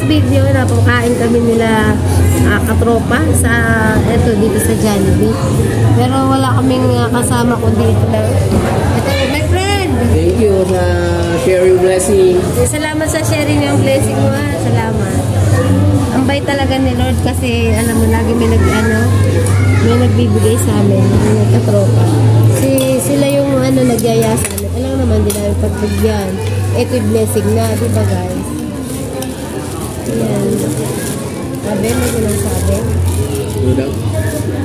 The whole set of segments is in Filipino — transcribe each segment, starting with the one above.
video, napakain kami nila katropa sa dito sa Jollibee. Pero wala kaming kasama ko dito. Ito, my friend! Thank you sa sharing blessing. Salamat sa sharing yung blessing mo. Salamat. Ang bait talaga ni Lord kasi alam mo lagi may may nagbibigay sa amin, yung katropa. Sila yung nagyaya sa amin. Alam naman din namin pagbigyan. Ito'y blessing na, di ba guys? Ayan. Sabi, may ganang sabi. Ano daw?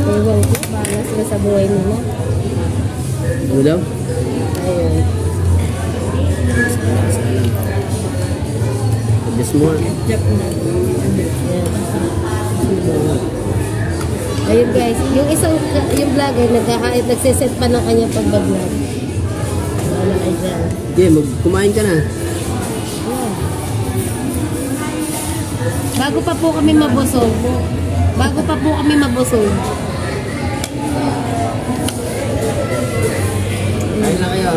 Ewan ko, bahala sila sa buhay nila. Ano daw? Ayun. Just more. Ayun guys, yung vlogger nagsiset pa ng kanyang pagbablog. Wala kayo dyan. Okay, kumain ka na. Yeah. Bago pa po kami mabusog. Kain lang kayo.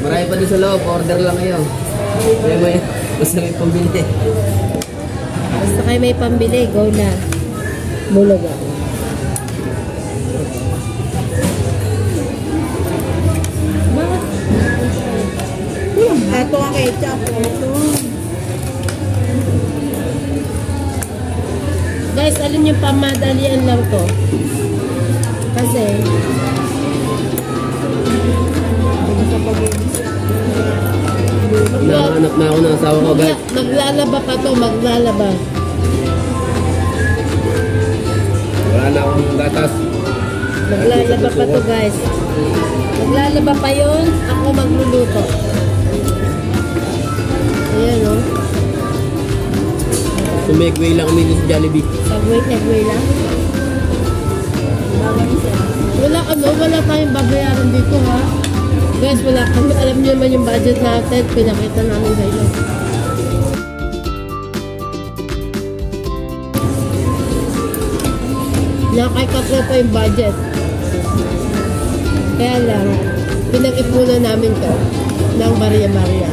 Marami pa doon sa loob, order lang kayo. Basta may pambili. Basta kayo may pambili, go na. Bulaga. Ito ang ketchup. Guys, alin yung pamadalian lang to. Kasi Nakahanap na ako ng asawa ko, guys. maglalaba pa to, maglalaba. Wala na akong gatas. Maglalaba pa to guys. Maglalaba pa yun, ako magluluto. Ayan o. Sumegway lang kami dito sa Jollibee. Segway lang. Wala tayong babayaran dito ha. Guys, wala kami. Alam niyo naman yung budget natin. Pinakita namin sa inyo. Nakakatlo pa yung budget. Kaya lang, pinag-ipunan namin to ng barya-barya.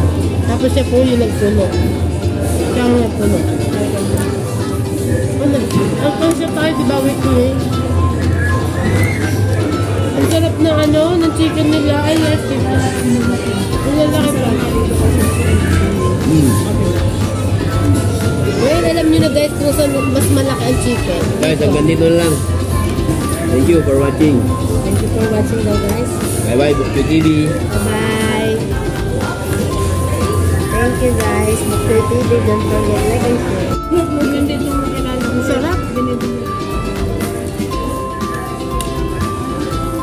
Tapos siya po yung nagpuno. Siya ang nagpuno. Ang kansya tayo, diba, weekly? Ang sarap na ng chicken nila. I like it. Ang lalaki pa. Ngayon, alam nyo na guys kung saan mas malaki ang chicken. Guys, hanggang dito lang. Thank you for watching. Thank you for watching daw guys. Bye-bye, Buktoy TV. Bye-bye. Thank you guys. Buktoy TV. Don't forget like and share. Ang sarap.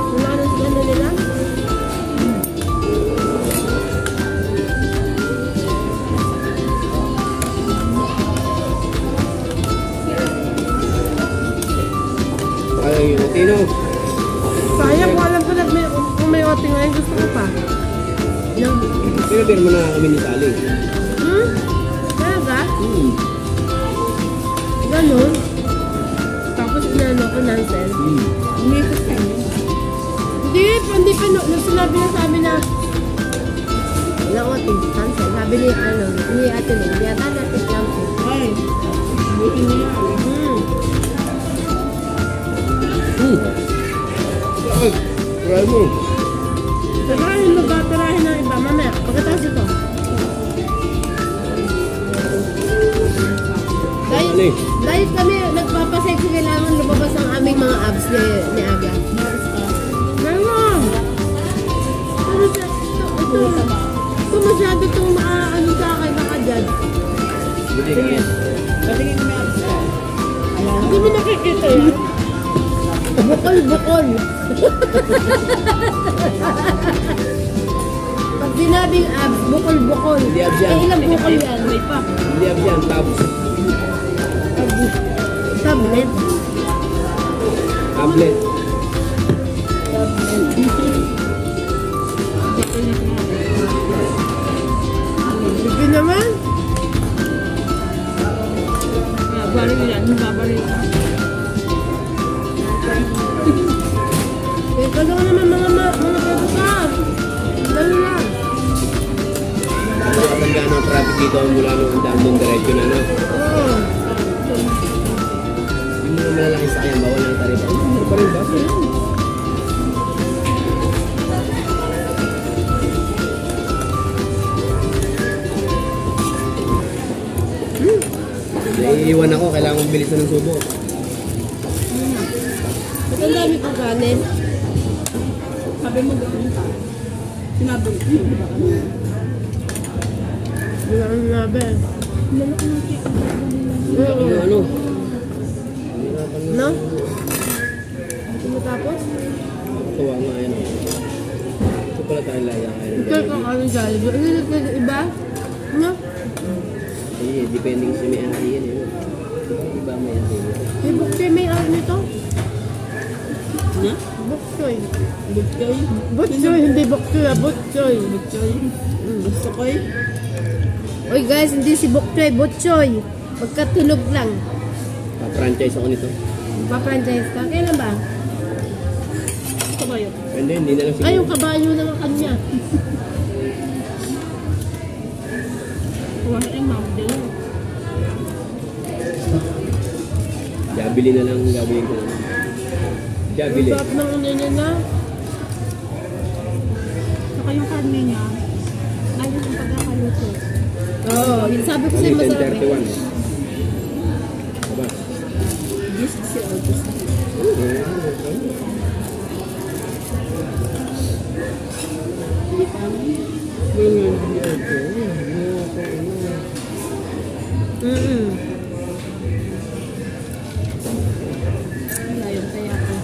Wala na sila nila. Ay, Latino. Sayang ko alam ko na kung may oting ngayon. Gusto ko pa. Pero mo na kami ni Sally. Talaga? Ganun. Tapos inano ko nonsense. Umikot ka niya. Hindi pa sinabi na sa amin na wala ko nonsense. Sabi ni ni Ate Lynn, yata natin lang po. Ay, buti niya. Ay, try mo. Tarahin mo ba? Tarahin ng iba. Mamaya, pagkatapos ito. Dahil kami nagpapasexy, kailangan lumabas ang aming mga abs ni Aga. Meron! Ito masyado itong sa akin, naka-judge. Patingin mo yung abs ka. Hindi mo nakikita yan? Bukol. Pag sinabing abs, bukol. Hindi abs yan. Ilang bukol yan? May pa. Hindi abs yan, tabs. Tablet. Tablet. Sige naman. Balik yan. Babalik yan. Kaya naman mga producer. Dalo lang. Ano ka traffic dito mula nung daan doon diretso na, no? Oo. Yung mga malalaki sa kanya, bawal ng taripa. Ano pa rin ba? Naiiwan ako, kailangan kong bilisan ng subo. Ba't ang dami kong kanin? Sabi mo gawin ka. Sinabi mo. Wala kang nabe. Lalaki ng cake. Oo. Ano? No? Hindi mo tapos? Tuwa nga yan. Ito pala tayo laya kaya. Ito kang ano Jollibee. Ano yung iba? No? Eh, depending sa may ari yan eh. Iba may ari. May bukchoy may ano nito? Na? Bukchoy. Butchoy. Bukchoy, hindi bukchoy ah. Bukchoy. Butchoy. Gusto ko eh. Oy guys, hindi si bukchoy. Bukchoy. Pagkatulog lang. Pa-franchise ako nito. Pa-franchise ka. Kailan ba? Gusto ko yun. Hindi na lang siguro. Ay, yung kabayo ng kanya. Kuha na yung model. Jabili na lang gagawin ko. Jabili. Sarap ng ano niya na. Saka yung karne niya. Ayos yung pagkakaluto. Oo, yun sabi ko sa'yo masarap eh. 10:31. Diba? This is the oldest. Ngayon kaya ako.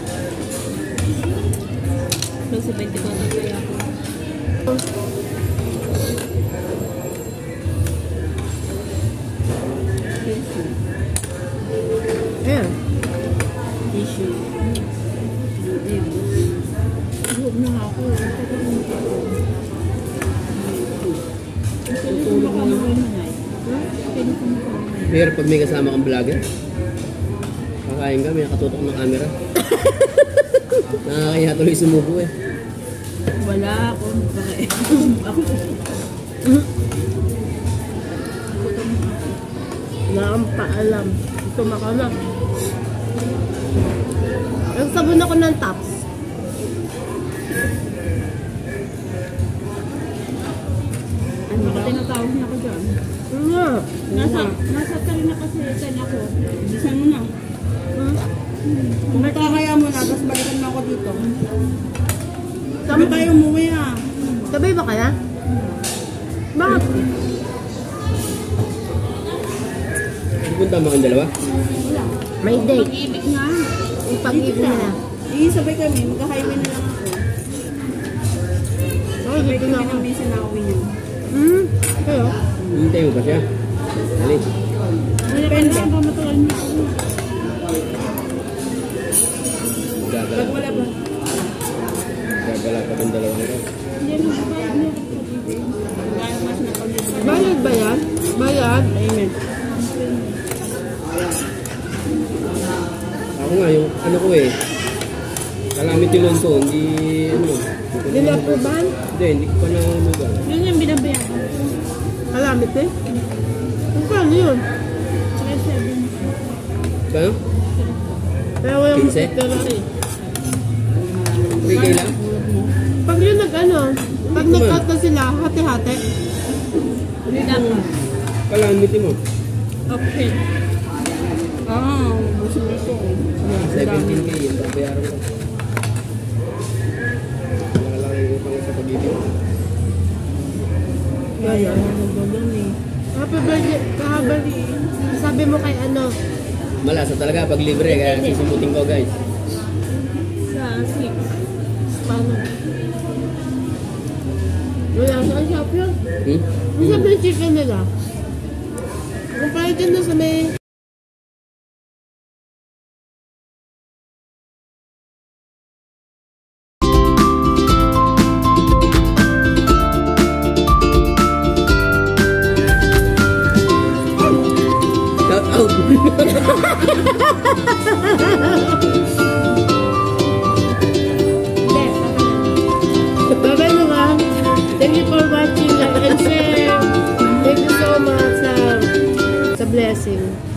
Plus 24 na kaya ako. Ayan. Tissue. Huwag na ako. Tutulog mo na. Pero pag may kasama kang vlogger, kakain ka, may nakatutok ng camera. Nakakaya tuloy sumubo eh. Wala ako. Bakit? Ako. Nakampaalam. Ito makala. Nagsabon ako ng tops. Ano ba tinatawag niya ako dyan? Nga. Nasa tali na kasi ten ako. Bisan mo na. Kung kaya mo na, tapos balikan mo ako dito. Sabi tayo umuwi ah. Sabay ba kaya? Bakit? Pupunta mo kang dalawa? May date. Pag-ibig nga. Yung pag-ibig na. Sabay kami, magka-highway na lang ako. Oh, dito na ako. Pinambisa na ako niya. Kayo? Hintay mo pa siya. Dali. Depende. Ang pamatulan niya ako. Gagala. Wala ba? Gagala pa itong dalawang ito. Hindi mo ba yun? Gaya mas na pag-ibig. Bayad ba yan? Bayad? Amen. Ako nga, yung ano ko eh. Calamity loan ko, hindi ano. Hindi na aprobahan? Hindi ko pa nalugan. Yun yung binabayaran. Kalamit eh. Ang paano yun? 3-7. Kano? Kaya walang 15? masitira eh. 3K lang? Pag yun nag-ano, pag nag-cut na sila, hati-hati. Hindi dapat. Calamity mo. Okay. Gusto mo ito. 17K yung babayaran ko. Wala lang yung utang sa pag-ibig. Kaya mo nagdoon eh. Happy birthday, kahabal. Sabi mo kay ano, Malasa talaga pag libre, kaya sisimutin ko guys. Sa 6. paano? Wala sa shop yun. Ang sabi ng chicken nila. Kung pala dyan na sa may... Shout out! Bye-bye mga. Thank you for watching. Like and share. Thank you so blessing.